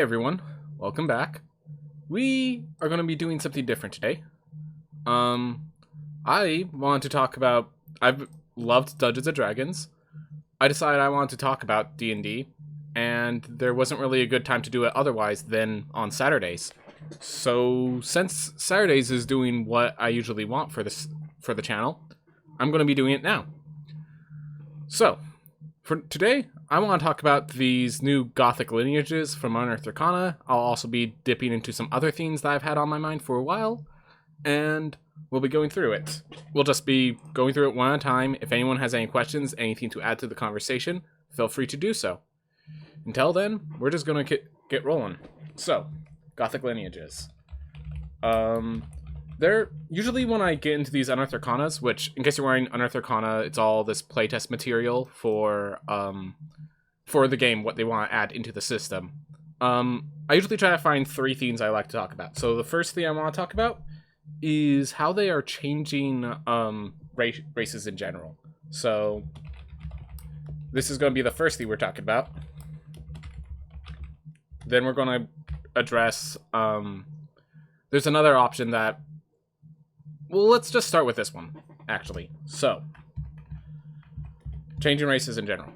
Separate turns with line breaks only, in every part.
Everyone, welcome back. We are going to be doing something different today. I want to talk about. I've loved Dungeons and Dragons. I decided I wanted to talk about D&D, and there wasn't really a good time to do it otherwise than on Saturdays. So since Saturdays is doing what I usually want for the channel, I'm going to be doing it now. So for today, I want to talk about these new Gothic lineages from unearthed arcana. I'll also be dipping into some other themes that I've had on my mind for a while, and we'll be going through it. We'll just be going through it one at a time. If anyone has any questions, anything to add to the conversation, feel free to do so. Until then, we're just going to get rolling. So, Gothic lineages. They're usually when I get into these unearthed arcanas, which, in case you're wearing unearthed arcana, it's all this playtest material for the game, what they want to add into the system. I usually try to find three themes I like to talk about. So the first thing I want to talk about is how they are changing races in general. So this is going to be the first thing we're talking about. Then we're going to address there's another option that, well, let's just start with this one, actually. So, changing races in general.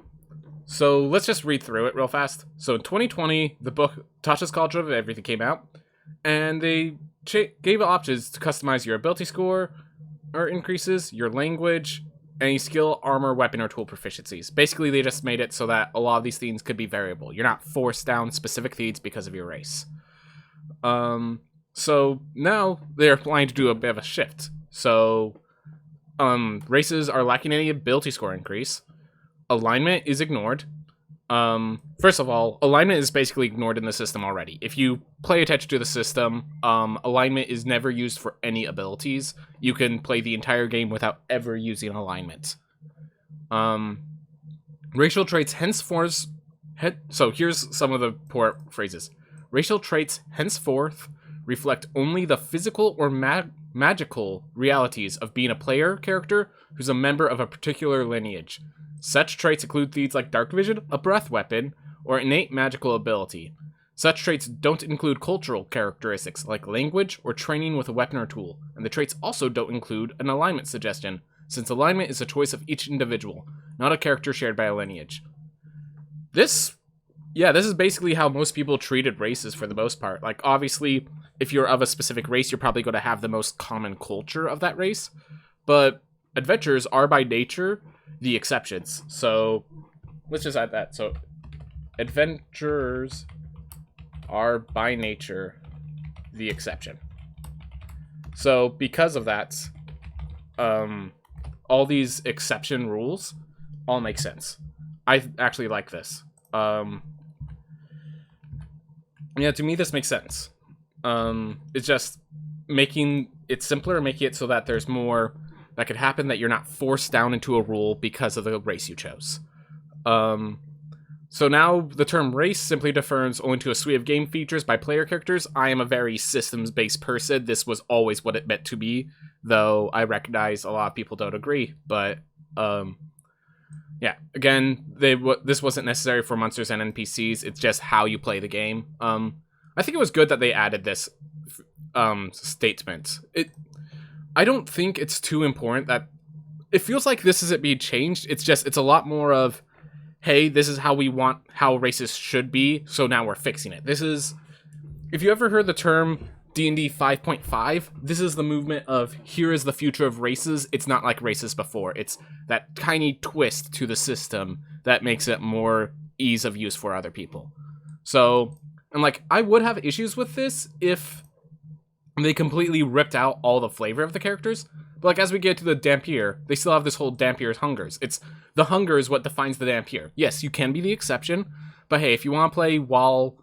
So, let's just read through it real fast. So, in 2020, the book Tasha's Culture of Everything came out, and they gave options to customize your ability score, or increases, your language, any skill, armor, weapon, or tool proficiencies. Basically, they just made it so that a lot of these things could be variable. You're not forced down specific things because of your race. So now they're planning to do a bit of a shift. So, races are lacking any ability score increase. Alignment is ignored. First of all, alignment is basically ignored in the system already. If you play attention to the system, alignment is never used for any abilities. You can play the entire game without ever using alignment. Racial traits henceforth... So here's some of the poor phrases. Racial traits henceforth reflect only the physical or magical realities of being a player character who's a member of a particular lineage. Such traits include things like dark vision, a breath weapon, or innate magical ability. Such traits don't include cultural characteristics like language or training with a weapon or tool, and the traits also don't include an alignment suggestion, since alignment is a choice of each individual, not a character shared by a lineage. This is basically how most people treated races for the most part. Like, obviously, if you're of a specific race, you're probably going to have the most common culture of that race. But adventurers are by nature the exceptions. So let's just add that. So adventurers are by nature the exception. So because of that, all these exception rules all make sense. I actually like this. Yeah, to me, this makes sense. It's just making it simpler, making it so that there's more that could happen, that you're not forced down into a rule because of the race you chose. So now the term race simply refers only to a suite of game features by player characters. I am a very systems-based person. This was always what it meant to be, though I recognize a lot of people don't agree. But yeah, again, this wasn't necessary for monsters and NPCs. It's just how you play the game. I think it was good that they added this statement. I don't think it's too important that it feels like this isn't being changed. It's a lot more of, hey, this is how races should be, so now we're fixing it. This is, if you ever heard the term D&D 5.5, this is the movement of, here is the future of races. It's not like races before. It's that tiny twist to the system that makes it more ease of use for other people. So, and like, I would have issues with this if they completely ripped out all the flavor of the characters. But like, as we get to the Dampier, they still have this whole Dampier's hungers. It's the hunger is what defines the Dampier. Yes, you can be the exception, but hey, if you want to play while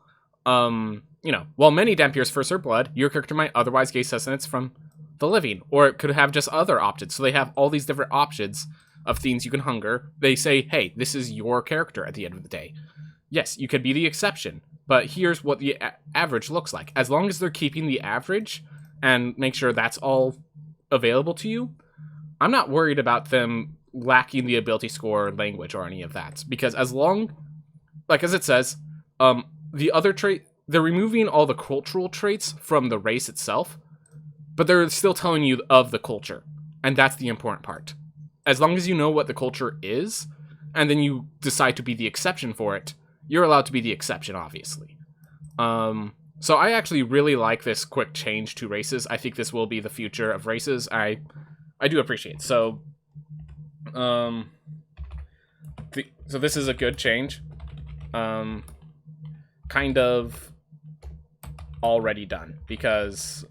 many Dampiers first are blood, your character might otherwise gain sustenance from the living, or it could have just other options. So they have all these different options of things you can hunger. They say, hey, this is your character at the end of the day. Yes, you could be the exception, but here's what the average looks like. As long as they're keeping the average and make sure that's all available to you, I'm not worried about them lacking the ability score, language, or any of that. Because as long, like as it says, the other trait, they're removing all the cultural traits from the race itself, but they're still telling you of the culture, and that's the important part. As long as you know what the culture is, and then you decide to be the exception for it, you're allowed to be the exception, obviously. So I actually really like this quick change to races. I think this will be the future of races. I do appreciate it. So this is a good change. Kind of already done, because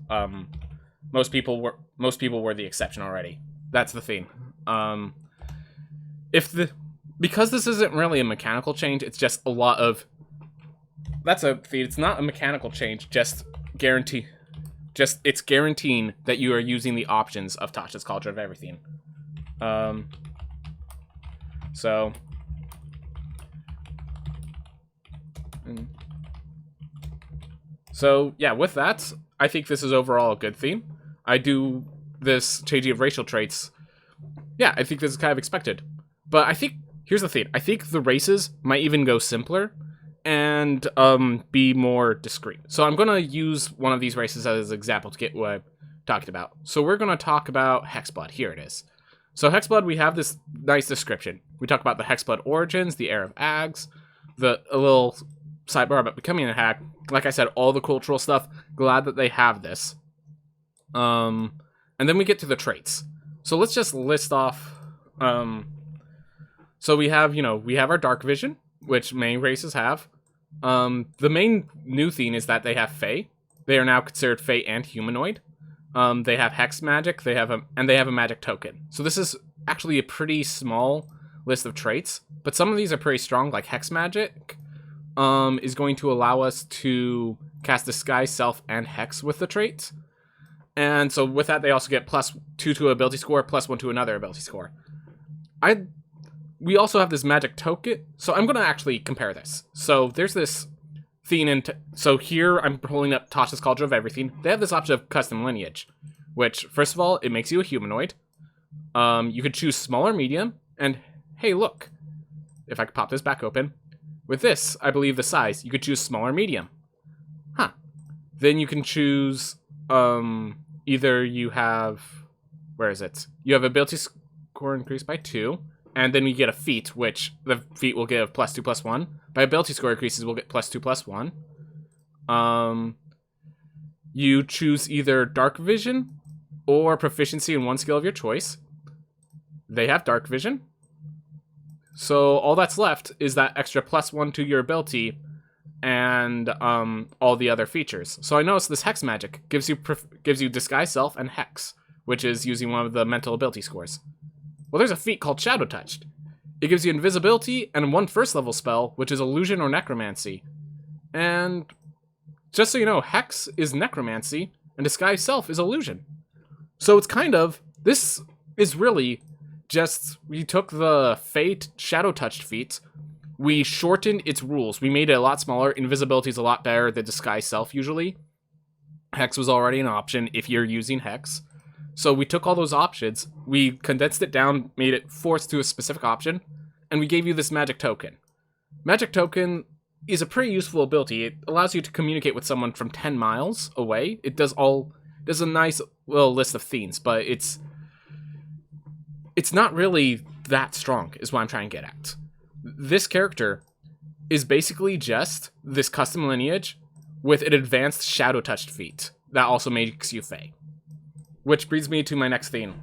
most people were the exception already. That's the thing. Because this isn't really a mechanical change, it's just a lot of... That's a thing. It's not a mechanical change, it's guaranteeing that you are using the options of Tasha's Culture of Everything. So yeah, with that, I think this is overall a good theme. I do this changing of racial traits. Yeah, I think this is kind of expected. But I think, here's the thing. I think the races might even go simpler and be more discreet. So I'm going to use one of these races as an example to get what I'm talking about. So we're going to talk about Hexblood. Here it is. So Hexblood, we have this nice description. We talk about the Hexblood origins, the heir of Ags, a little sidebar about becoming a hag. Like I said, all the cultural stuff. Glad that they have this. And then we get to the traits. So let's just list off. So we have our dark vision, which many races have. The main new thing is that they have Fae. They are now considered Fae and humanoid. They have hex magic. They have a magic token. So this is actually a pretty small list of traits, but some of these are pretty strong. Like hex magic is going to allow us to cast Disguise Self and Hex with the traits. And so with that, they also get +2 to ability score, +1 to another ability score. We also have this magic token. So I'm going to actually compare this. So there's this thing so here I'm pulling up Tasha's Culture of Everything. They have this option of custom lineage, which first of all, it makes you a humanoid. You could choose small or medium. And hey, look, if I could pop this back open. With this, I believe the size, you could choose small or medium. Huh. Then you can choose, either you have, where is it? You have ability score increased by 2, and then we get a feat, which the feat will give +2 +1. By ability score increases, we'll get +2 +1. You choose either dark vision or proficiency in one skill of your choice. They have dark vision. So all that's left is that extra +1 to your ability and all the other features. So I noticed this hex magic gives you Disguise Self and Hex, which is using one of the mental ability scores. Well, there's a feat called Shadow Touched. It gives you invisibility and 1 first level spell, which is Illusion or Necromancy. And just so you know, Hex is Necromancy and Disguise Self is Illusion. So it's this is really just, we took the Fate Shadow Touched feat, we shortened its rules, we made it a lot smaller. Invisibility is a lot better than Disguise Self usually. Hex was already an option if you're using Hex. So we took all those options, we condensed it down, made it forced to a specific option, and we gave you this magic token. Magic token is a pretty useful ability. It allows you to communicate with someone from 10 miles away. It does a nice little list of things, but it's not really that strong, is what I'm trying to get at. This character is basically just this custom lineage with an advanced Shadow Touched feat that also makes you Fae. Which brings me to my next theme.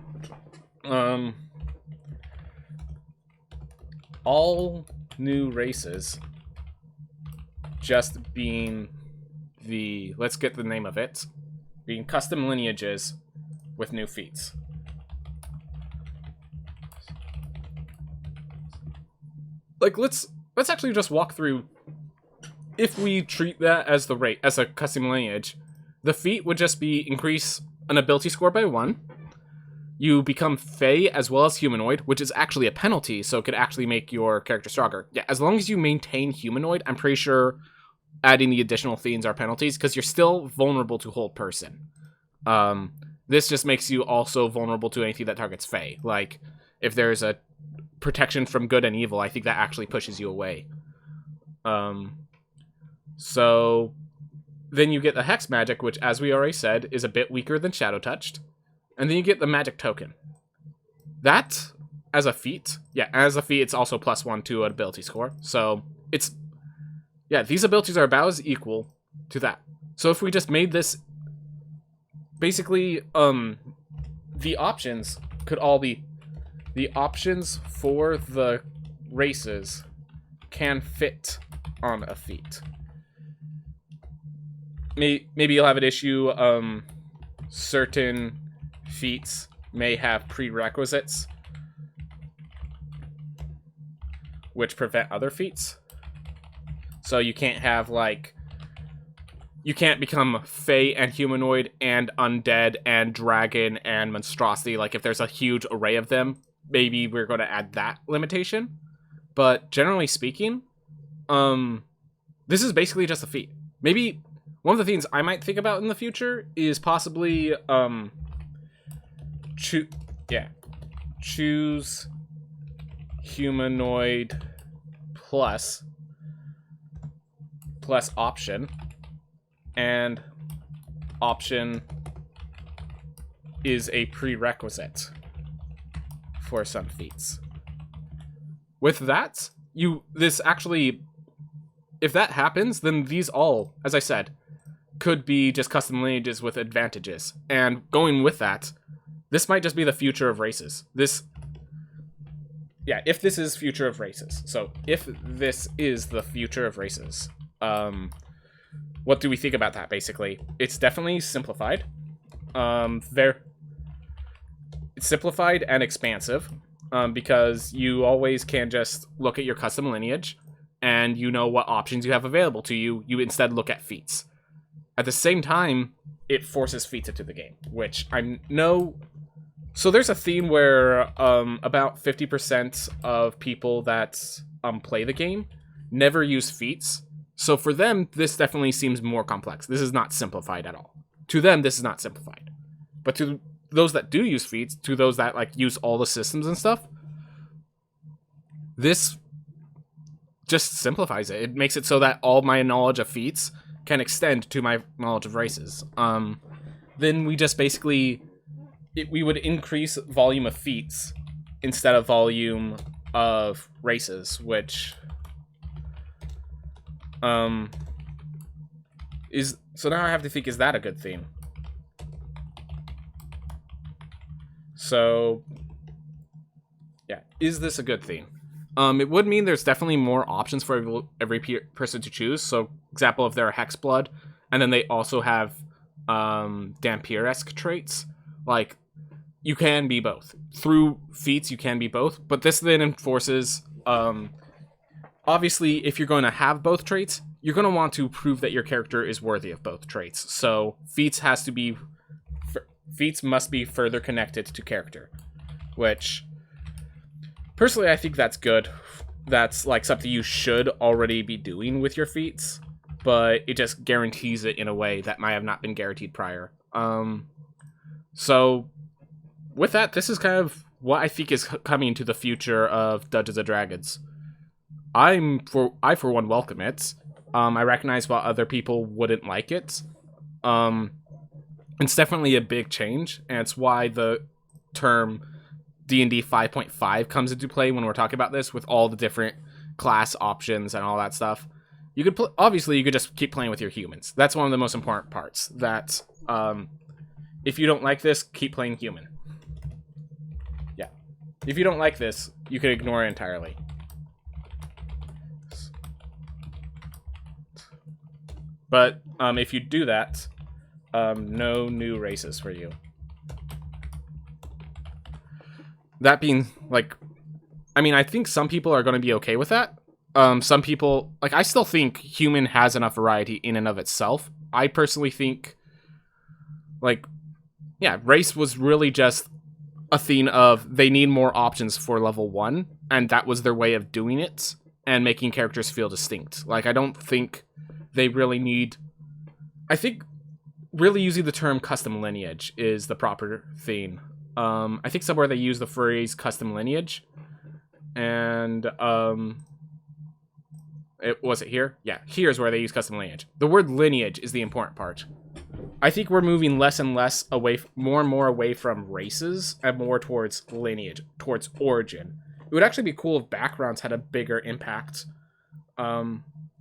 All new races just being let's get the name of it, being custom lineages with new feats. Like, let's actually just walk through. If we treat that as as a custom lineage, the feat would just be increase an ability score by 1. You become Fae as well as humanoid, which is actually a penalty, so it could actually make your character stronger. Yeah, as long as you maintain humanoid, I'm pretty sure adding the additional themes are penalties, because you're still vulnerable to hold person. This just makes you also vulnerable to anything that targets Fae. Like, if there's a protection from good and evil, I think that actually pushes you away. So Then you get the Hex magic, which, as we already said, is a bit weaker than Shadow Touched. And then you get the magic token. That, as a feat, it's also +1 to an ability score. So, it's, yeah, these abilities are about as equal to that. So if we just made this, basically, the options could all be, the options for the races can fit on a feat. Maybe you'll have an issue, certain feats may have prerequisites which prevent other feats. So you can't have, like, you can't become Fey and Humanoid and Undead and Dragon and Monstrosity. Like, if there's a huge array of them, maybe we're going to add that limitation. But generally speaking, this is basically just a feat. Maybe one of the things I might think about in the future is possibly, choose Humanoid plus option, and option is a prerequisite for some feats. With that, if that happens, then these all, as I said, could be just custom lineages with advantages. And going with that, this might just be the future of races. If this is future of races. So, if this is the future of races, what do we think about that, basically? It's definitely simplified. It's simplified and expansive, because you always can just look at your custom lineage, and you know what options you have available to you. You instead look at feats. At the same time, it forces feats into the game, which I know. So there's a theme where about 50% of people that play the game never use feats. So for them, this definitely seems more complex. This is not simplified at all. To them, this is not simplified. But to those that do use feats, to those that like use all the systems and stuff, this just simplifies it. It makes it so that all my knowledge of feats can extend to my knowledge of races. Then we just basically, we would increase volume of feats instead of volume of races, which is, so now I have to think, is that a good thing? So yeah, is this a good thing? It would mean there's definitely more options for every person to choose. So, example, if they're a Hexblood, and then they also have Dhampir-esque traits, like, you can be both. Through feats, you can be both, but this then enforces, obviously, if you're going to have both traits, you're going to want to prove that your character is worthy of both traits. So, feats must be further connected to character, which, personally, I think that's good. That's, like, something you should already be doing with your feats, but it just guarantees it in a way that might have not been guaranteed prior. So, with that, this is kind of what I think is coming to the future of Dungeons & Dragons. I, for one, welcome it. I recognize why other people wouldn't like it. It's definitely a big change, and it's why the term D&D 5.5 comes into play when we're talking about this, with all the different class options and all that stuff. You could obviously you could just keep playing with your humans. That's one of the most important parts. That if you don't like this, keep playing human. Yeah, if you don't like this, you can ignore it entirely. But if you do that, no new races for you. That being, like, I mean, I think some people are going to be okay with that. Some people, like, I still think human has enough variety in and of itself. I personally think, like, yeah, race was really just a thing of they need more options for level 1, and that was their way of doing it and making characters feel distinct. Like, I don't think they really need, I think really using the term custom lineage is the proper thing. I think somewhere they use the phrase custom lineage, and Was it here? Yeah, here's where they use custom lineage. The word lineage is the important part. I think we're moving less and less away, more and more away from races and more towards lineage, towards origin. It would actually be cool if backgrounds had a bigger impact.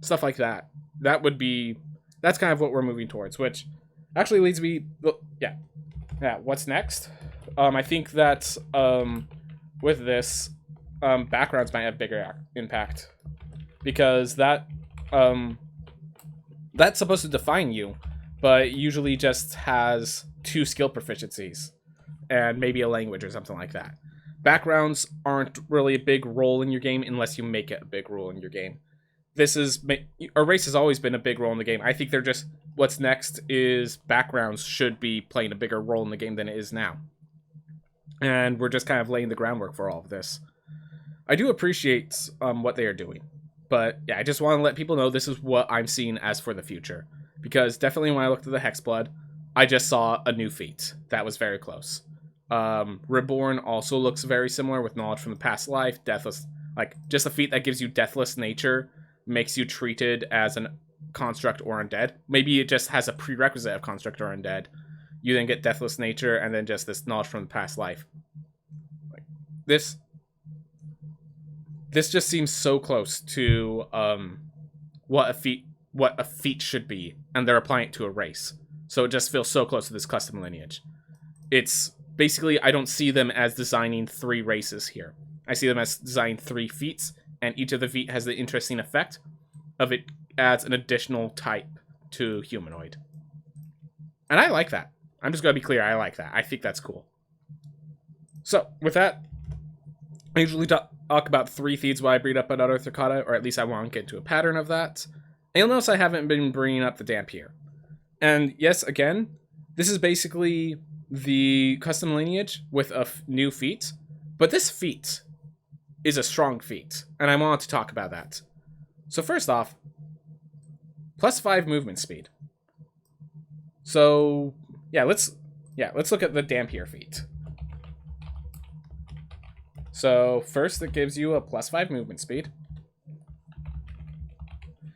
Stuff like that. That's kind of what we're moving towards, which actually leads me, yeah. What's next? I think that with this, backgrounds might have bigger impact, because that's supposed to define you, but usually just has 2 skill proficiencies and maybe a language or something like that. Backgrounds aren't really a big role in your game unless you make it a big role in your game. A race has always been a big role in the game. I think they're just, what's next is backgrounds should be playing a bigger role in the game than it is now. And we're just kind of laying the groundwork for all of this. I do appreciate what they are doing. But yeah, I just want to let people know this is what I'm seeing as for the future. Because definitely when I looked at the Hexblood, I just saw a new feat. That was very close. Reborn also looks very similar with knowledge from the past life. Deathless, like just a feat that gives you deathless nature, makes you treated as an construct or undead. Maybe it just has a prerequisite of construct or undead. You then get deathless nature and then just this knowledge from the past life. Like this just seems so close to what a feat should be, and they're applying it to a race. So it just feels so close to this custom lineage. It's basically, I don't see them as designing 3 races here. I see them as designing 3 feats, and each of the feat has the interesting effect of it adds an additional type to humanoid. And I like that. I'm just going to be clear, I like that. I think that's cool. So, with that, I usually talk about 3 feats while I bring up another Arcana, or at least I want to get into a pattern of that. And you'll notice I haven't been bringing up the damp here. And yes, again, this is basically the custom lineage with a new feat. But this feat is a strong feat, and I want to talk about that. So first off, +5 movement speed. So yeah, let's look at the Dampier feat. So first, it gives you a +5 movement speed.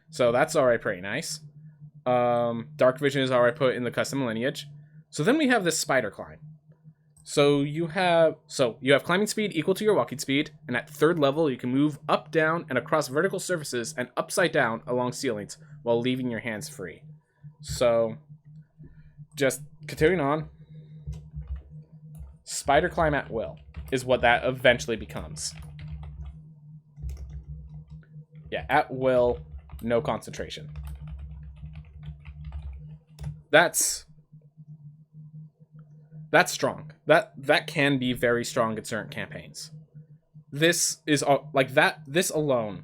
So that's alright, pretty nice. Dark Vision is alright put in the custom lineage. So then we have this Spider Climb. So you have climbing speed equal to your walking speed, and at 3rd level you can move up, down, and across vertical surfaces and upside down along ceilings while leaving your hands free. So just continuing on, Spider Climb at will is what that eventually becomes. Yeah, at will, no concentration. That's strong. That can be very strong in certain campaigns. This is like that. This alone.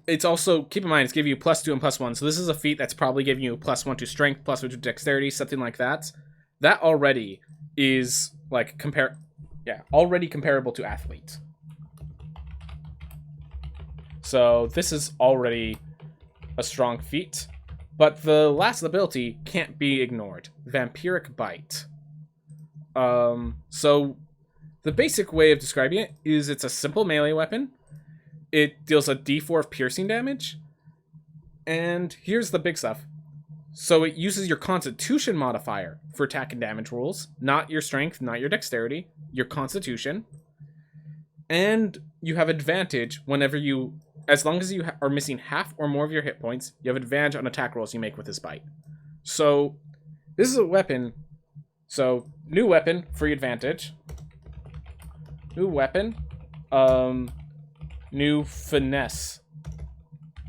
It's also, keep in mind, it's giving you +2 and +1. So this is a feat that's probably giving you +1 to strength, +1 to dexterity, something like that. That already is like already comparable to athlete. So this is already a strong feat. But the last ability can't be ignored. Vampiric Bite. So the basic way of describing it is it's a simple melee weapon. It deals a d4 of piercing damage. And here's the big stuff. So it uses your constitution modifier for attack and damage rolls. Not your strength, not your dexterity. Your constitution. And you have advantage whenever as long as you are missing half or more of your hit points, you have advantage on attack rolls you make with this bite. So this is a weapon. So new weapon, free advantage. New weapon, new finesse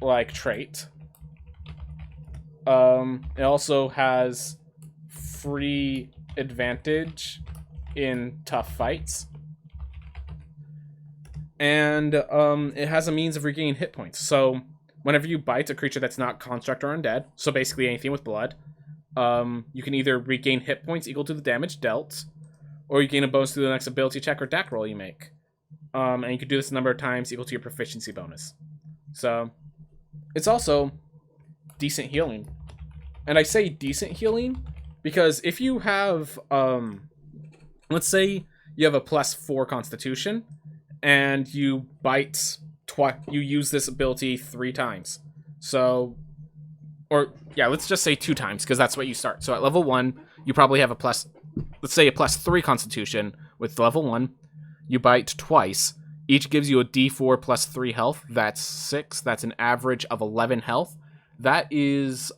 like trait. It also has free advantage in tough fights. And it has a means of regaining hit points. So whenever you bite a creature that's not construct or undead, so basically anything with blood, you can either regain hit points equal to the damage dealt, or you gain a bonus to the next ability check or DAC roll you make. And you can do this a number of times equal to your proficiency bonus. So it's also decent healing. And I say decent healing because if you have, let's say you have a +4 constitution, and you bite you use this ability 3 times. So, or yeah, let's just say 2 times because that's what you start. So at level 1, you probably have a plus, let's say a +3 Constitution with level 1. You bite twice. Each gives you a D4 plus 3 health. That's 6. That's an average of 11 health. That is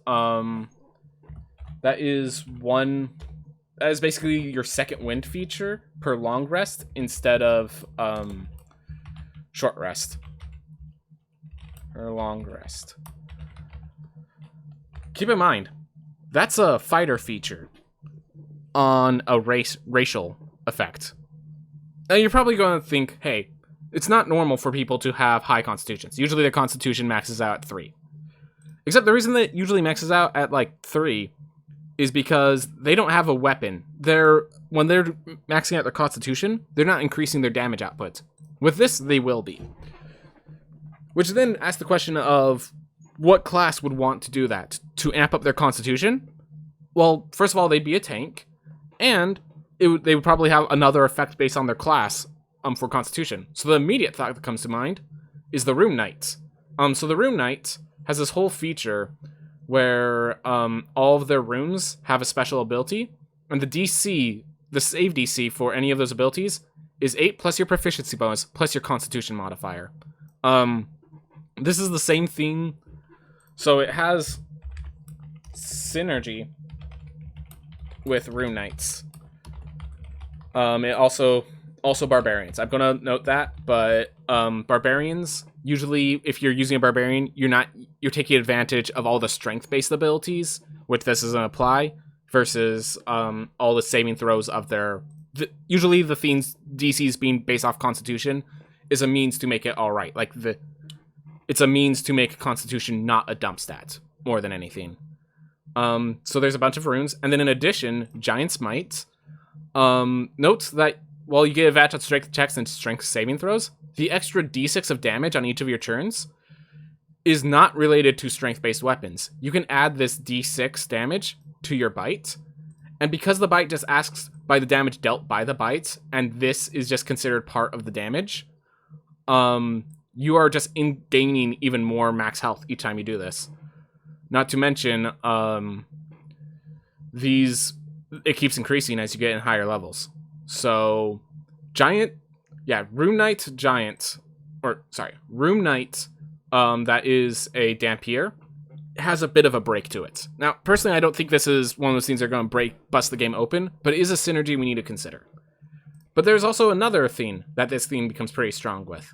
basically your second wind feature per long rest instead of short rest. Or long rest. Keep in mind, that's a fighter feature on a racial effect. Now you're probably going to think, hey, it's not normal for people to have high constitutions. Usually their constitution maxes out at 3. Except the reason that it usually maxes out at like 3 is because they don't have a weapon. When they're maxing out their constitution, they're not increasing their damage output. With this, they will be. Which then asks the question of what class would want to do that? To amp up their constitution? Well, first of all, they'd be a tank, and they would probably have another effect based on their class for constitution. So the immediate thought that comes to mind is the Rune Knights. So the Rune Knights has this whole feature where all of their runes have a special ability, and the save DC for any of those abilities is 8 plus your proficiency bonus plus your constitution modifier. This is the same thing, so it has synergy with Rune Knights. It also barbarians. I'm gonna note that, but barbarians, usually if you're using a barbarian, you're taking advantage of all the strength-based abilities, which this doesn't apply, versus all the saving throws of usually the Fiend's DCs being based off Constitution is a means to make it alright. It's a means to make Constitution not a dump stat, more than anything. So there's a bunch of runes, and then in addition, Giant's Might notes that while you get advantage on strength checks and strength saving throws, the extra d6 of damage on each of your turns is not related to strength-based weapons. You can add this d6 damage to your bite, and because the bite just asks by the damage dealt by the bite, and this is just considered part of the damage, you are just gaining even more max health each time you do this. Not to mention, it keeps increasing as you get in higher levels. So, Rune Knight, that is a Dampier, has a bit of a break to it. Now, personally, I don't think this is one of those things that are going to bust the game open, but it is a synergy we need to consider. But there's also another theme that this theme becomes pretty strong with.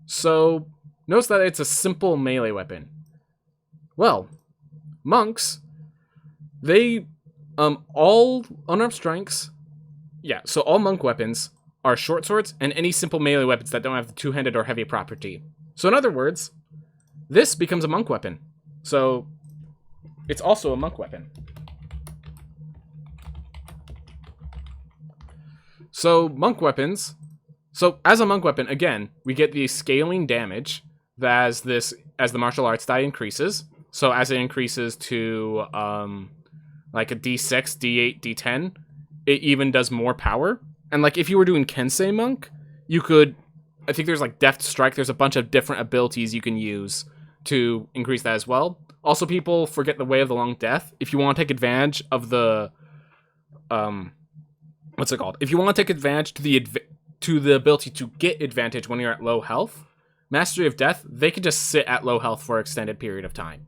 So, notice that it's a simple melee weapon. Well, monks, they, all unarmed strikes, so all monk weapons are short swords and any simple melee weapons that don't have the two-handed or heavy property. So in other words, this becomes a monk weapon. So, it's also a monk weapon. So, monk weapons. So, as a monk weapon, again, we get the scaling damage as the martial arts die increases. So, as it increases to, like a D6, D8, D10, it even does more power. And, like, if you were doing Kensei Monk, you could, I think there's, like, Deft Strike. There's a bunch of different abilities you can use to increase that as well. Also, people forget the Way of the Long Death. If you want to take advantage of the, what's it called? If you want to take advantage to the ability to get advantage when you're at low health, Mastery of Death, they could just sit at low health for an extended period of time.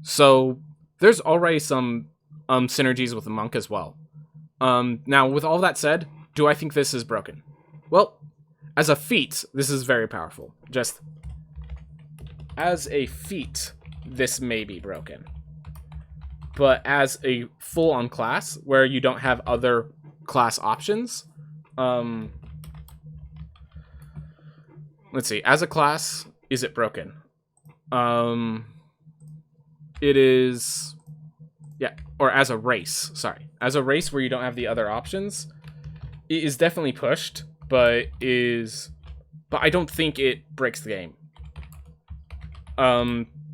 So, there's already some synergies with the monk as well. Now, with all that said, do I think this is broken? Well, as a feat, this is very powerful. Just as a feat, this may be broken. But as a full-on class, where you don't have other class options, let's see, as a class, is it broken? It is, or as a race, sorry. As a race where you don't have the other options, it is definitely pushed, but I don't think it breaks the game.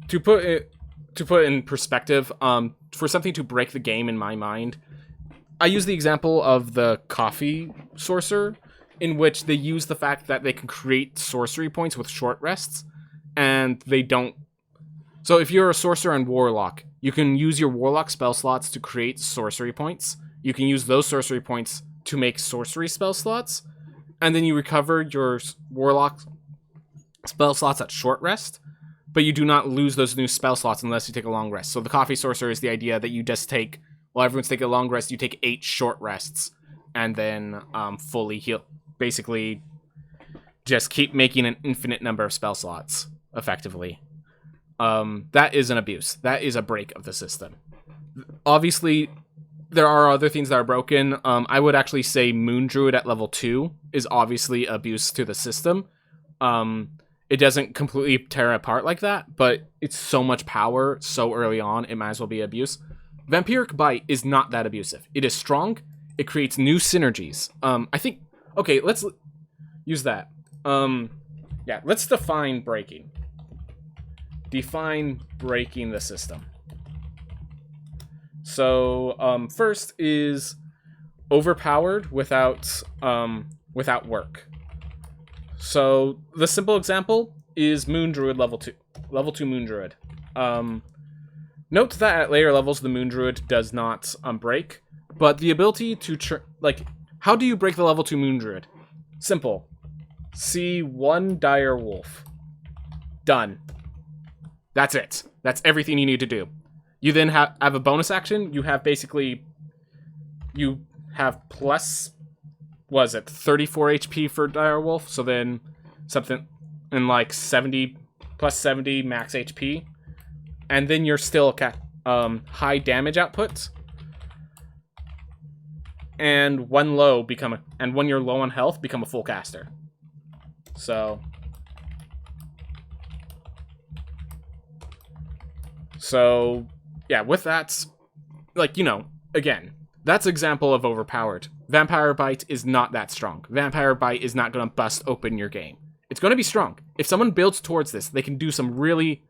To put it in perspective, for something to break the game in my mind, I use the example of the coffee sorcerer. in which they use the fact that they can create sorcery points with short rests, and they don't. So if you're a sorcerer and warlock, you can use your warlock spell slots to create sorcery points. You can use those sorcery points to make sorcery spell slots, and then you recover your warlock spell slots at short rest, but you do not lose those new spell slots unless you take a long rest. So the coffee sorcerer is the idea that you just take, while everyone's taking a long rest, you take 8 short rests, and then fully heal. Basically, just keep making an infinite number of spell slots, effectively. That is an abuse. That is a break of the system. Obviously, there are other things that are broken. I would actually say Moon Druid at level 2 is obviously abuse to the system. It doesn't completely tear apart like that, but it's so much power so early on, it might as well be abuse. Vampiric Bite is not that abusive. It is strong. It creates new synergies. I think... Okay, let's use that. Yeah, let's define breaking. Define breaking the system. So, first is overpowered without work. So, the simple example is Moon Druid level 2. Level 2 Moon Druid. Note that at later levels, the Moon Druid does not break, but the ability to... how do you break the level 2 Moon Druid? Simple. See one dire wolf. Done. That's it. That's everything you need to do. You then have a bonus action. You have basically... You have plus... What is it? 34 HP for dire wolf. So then something in like 70... Plus 70 max HP. And then you're still high damage output. And when you're low on health, become a full caster. So yeah, with that, again, that's example of overpowered. Vampire Bite is not that strong. Vampire Bite is not going to bust open your game. It's going to be strong. If someone builds towards this, they can do some really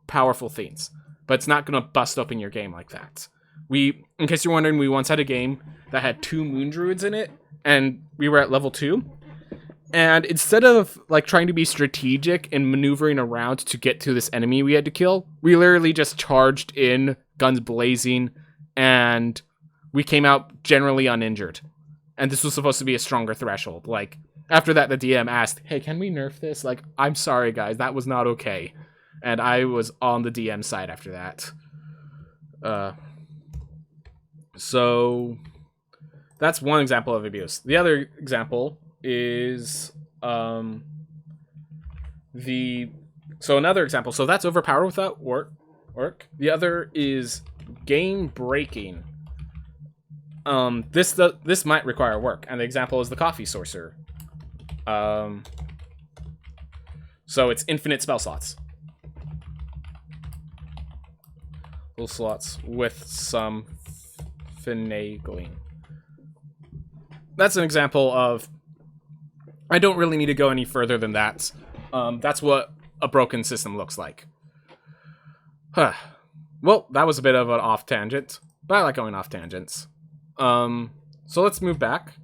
powerful things, but it's not going to bust open your game like that. In case you're wondering, we once had a game that had 2 Moon Druids in it, and we were at level 2. And instead of trying to be strategic and maneuvering around to get to this enemy we had to kill, we literally just charged in, guns blazing, and we came out generally uninjured. And this was supposed to be a stronger threshold. After that, the DM asked, "Hey, can we nerf this?" I'm sorry, guys, that was not okay. And I was on the DM side after that. So that's one example of abuse. The other example is another example. So that's overpowered without work. The other is game breaking. This might require work, and the example is the coffee sorcerer. So it's infinite spell slots. Little slots with some finagling. That's an example of... I don't really need to go any further than that. That's what a broken system looks like. Well, that was a bit of an off tangent, but I like going off tangents. So let's move back.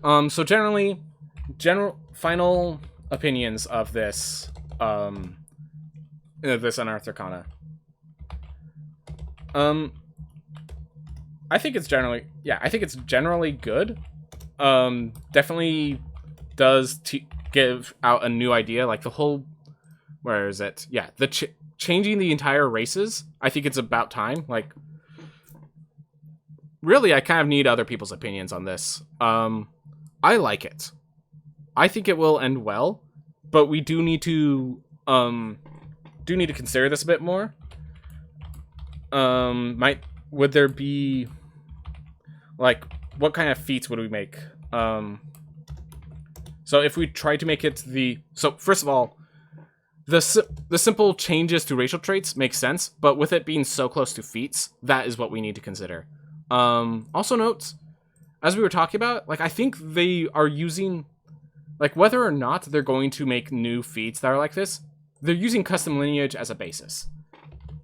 So general final opinions of this unearthed arcana. I think it's generally good. Definitely does give out a new idea, the whole... Where is it? Yeah, changing the entire races. I think it's about time. Really, I kind of need other people's opinions on this. I like it. I think it will end well, but we do need to consider this a bit more. Would there be what kind of feats would we make? So if we try to make it first of all, the simple changes to racial traits make sense, but with it being so close to feats, that is what we need to consider. Also note, as we were talking about, I think they are using, whether or not they're going to make new feats that are like this, they're using custom lineage as a basis.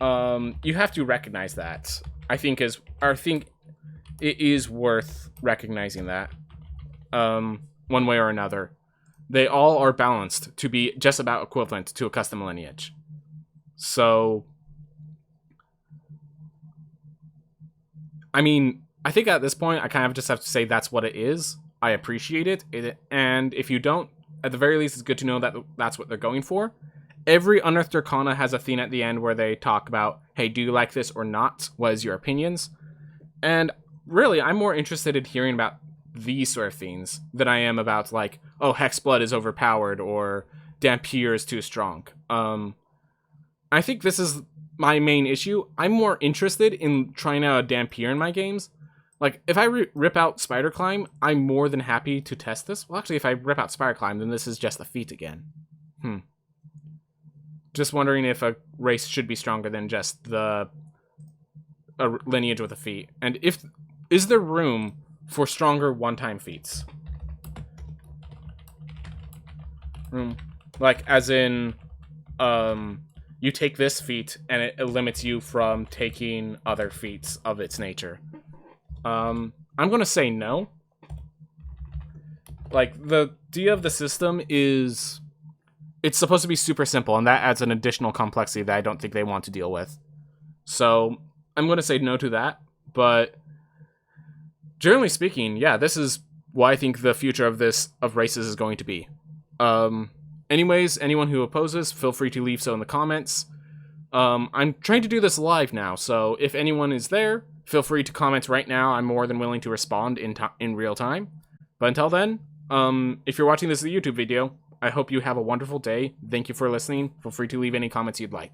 You have to recognize that. I think it is worth recognizing that. one way or another. They all are balanced to be just about equivalent to a custom lineage. So, I mean, I think at this point, I kind of just have to say that's what it is. I appreciate it, and if you don't, at the very least, it's good to know that that's what they're going for. Every unearthed arcana has a theme at the end where they talk about, hey, do you like this or not? What is your opinions? And really, I'm more interested in hearing about these sort of themes than I am about, like, oh, Hexblood is overpowered or Dampier is too strong. I think this is my main issue. I'm more interested in trying out a Dampier in my games. Like, if I rip out Spider Climb, I'm more than happy to test this. Well, actually, if I rip out Spider Climb, then this is just a feat again. Just wondering if a race should be stronger than just a lineage with a feat. And is there room for stronger one-time feats? Like, as in, you take this feat, and it limits you from taking other feats of its nature. I'm gonna say no. Like, the idea of the system is, it's supposed to be super simple, and that adds an additional complexity that I don't think they want to deal with. So, I'm gonna say no to that, but generally speaking, yeah, this is what I think the future of races is going to be. Anyways, anyone who opposes, feel free to leave so in the comments. I'm trying to do this live now, so if anyone is there, feel free to comment right now. I'm more than willing to respond in real time. But until then, if you're watching this as a YouTube video, I hope you have a wonderful day. Thank you for listening. Feel free to leave any comments you'd like.